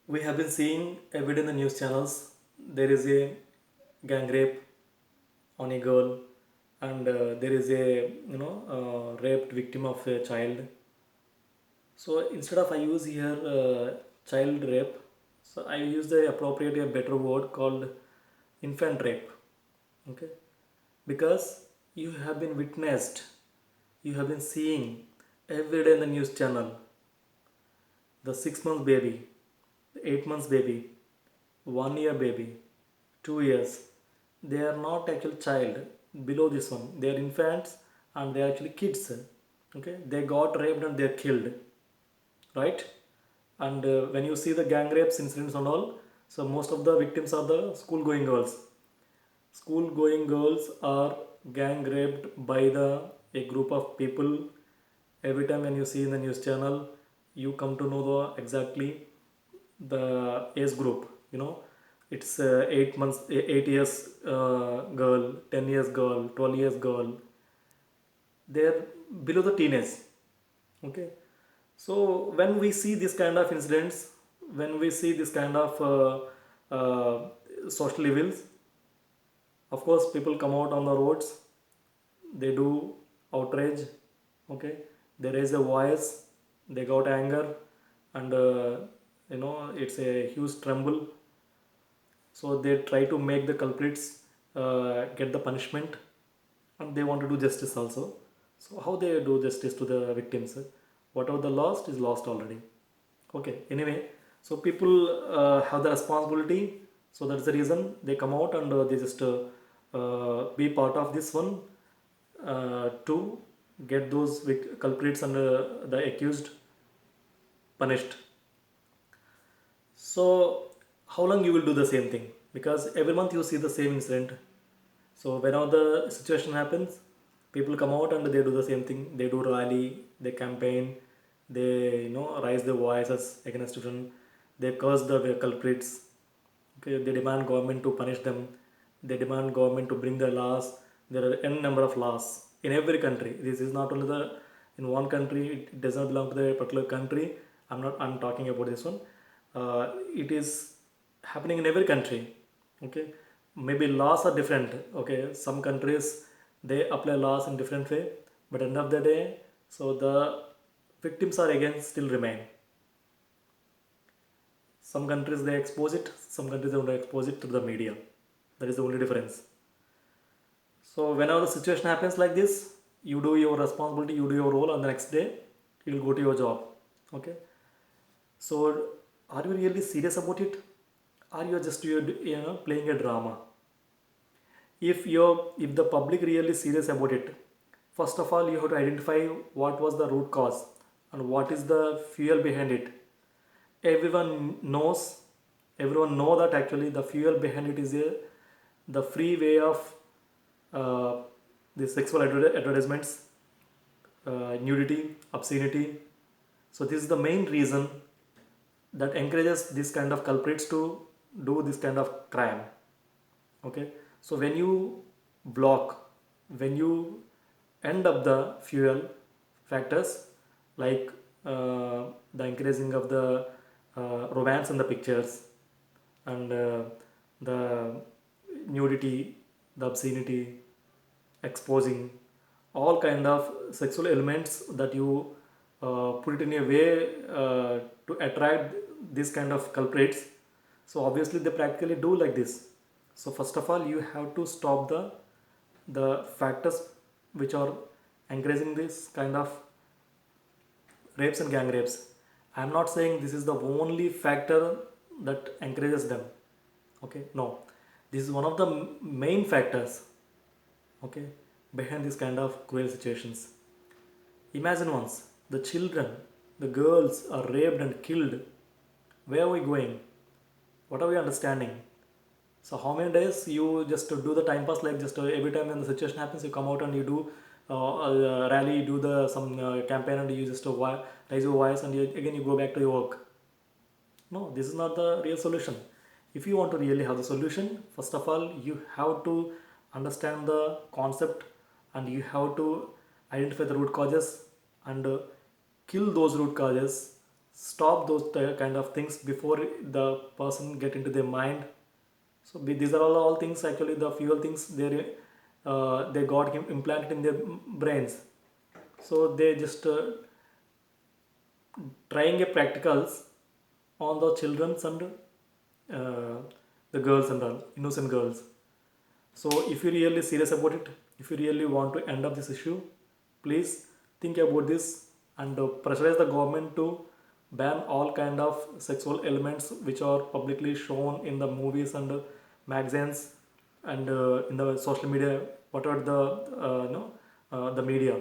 We have been seeing every day in the news channels there is a gang rape on a girl, and there is a raped victim of a child. So instead of I use here child rape, so I use the appropriate a better word called infant rape. Okay, because you have been witnessed, you have been seeing every day in the news channel the 6 months baby, the 8 months baby, 1 year baby, 2 years. They are not actually child below this one. They are infants and they are actually kids. Okay, they got raped and they are killed, right? And when you see the gang rapes incidents and all, so most of the victims are the school going girls. School going girls are gang raped by the a group of people. Every time when you see in the news channel, you come to know the exactly the age group. It's 8 months, 8 years girl, 10 years girl, 12 years girl. They're below the teenage. Okay, so when we see this kind of incidents, when we see this kind of social evils, of course people come out on the roads, they do outrage. Okay, they raise a voice, they got anger, and it's a huge tremble. So they try to make the culprits get the punishment, and they want to do justice also. So how they do justice to the victims? Whatever the lost is lost already. Okay, anyway, so people have the responsibility. So that's the reason they come out, and they just be part of this one to get those culprits and the accused punished. So how long you will do the same thing? Because every month you see the same incident. So whenever the situation happens, people come out and they do the same thing. They do rally, they campaign, they raise their voices against different. They curse the culprits. Okay, they demand government to punish them. They demand government to bring the laws. There are n number of laws in every country. This is not only the in one country. It does not belong to the particular country. I'm talking about this one. It is happening in every country. Okay, maybe laws are different. Okay, some countries they apply laws in different way, but end of the day, so the victims are again still remain. Some countries they expose it, some countries they don't expose it through the media. That is the only difference. So whenever the situation happens like this, you do your responsibility, you do your role, and the next day you will go to your job. Okay, so are you really serious about it? Are you just playing a drama? If the public really serious about it, first of all you have to identify what was the root cause and what is the fuel behind it. Everyone knows everyone know that actually the fuel behind it is the free way of uh, the sexual advertisements, nudity, obscenity. So this is the main reason that encourages this kind of culprits to do this kind of crime. Okay, so when you block, when you end up the fuel factors, like the increasing of the romance in the pictures, and the nudity, the obscenity, exposing all kind of sexual elements that you put it in a way to attract this kind of culprits. So obviously they practically do like this. So first of all you have to stop the factors which are encouraging this kind of rapes and gang rapes. I am not saying this is the only factor that encourages them. Okay, no, this is one of the main factors. Okay, behind this kind of cruel situations. Imagine once the children, the girls are raped and killed. Where are we going? What are we understanding? So how many days you just do the time pass, like just every time when the situation happens you come out and you do a rally, you do the some campaign, and you just raise your voice, and again you go back to your work. No, this is not the real solution. If you want to really have the solution, first of all you have to understand the concept, and you have to identify the root causes, and kill those root causes stop those kind of things before the person get into their mind. So these are all things actually, the fuel things they got implanted in their brains. So they just trying a practicals on the children's and the girls and all innocent girls. So if you really serious about it, if you really want to end up this issue, please think about this and pressurize the government to ban all kind of sexual elements which are publicly shown in the movies and magazines and in the social media, whatever the the media.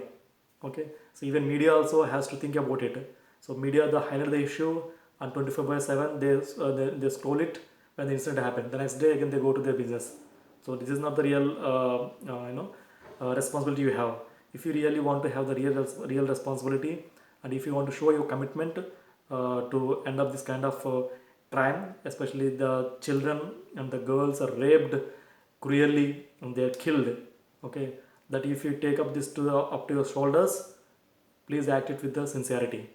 Okay, so even media also has to think about it. So media, they highlight the issue and 24/7 they scroll it when the incident happened. The next day again they go to their business. So this is not the real responsibility you have. If you really want to have the real responsibility, and if you want to show your commitment to end up this kind of crime, especially the children and the girls are raped cruelly and they are killed. Okay, that if you take up this up to your shoulders, please act it with the sincerity.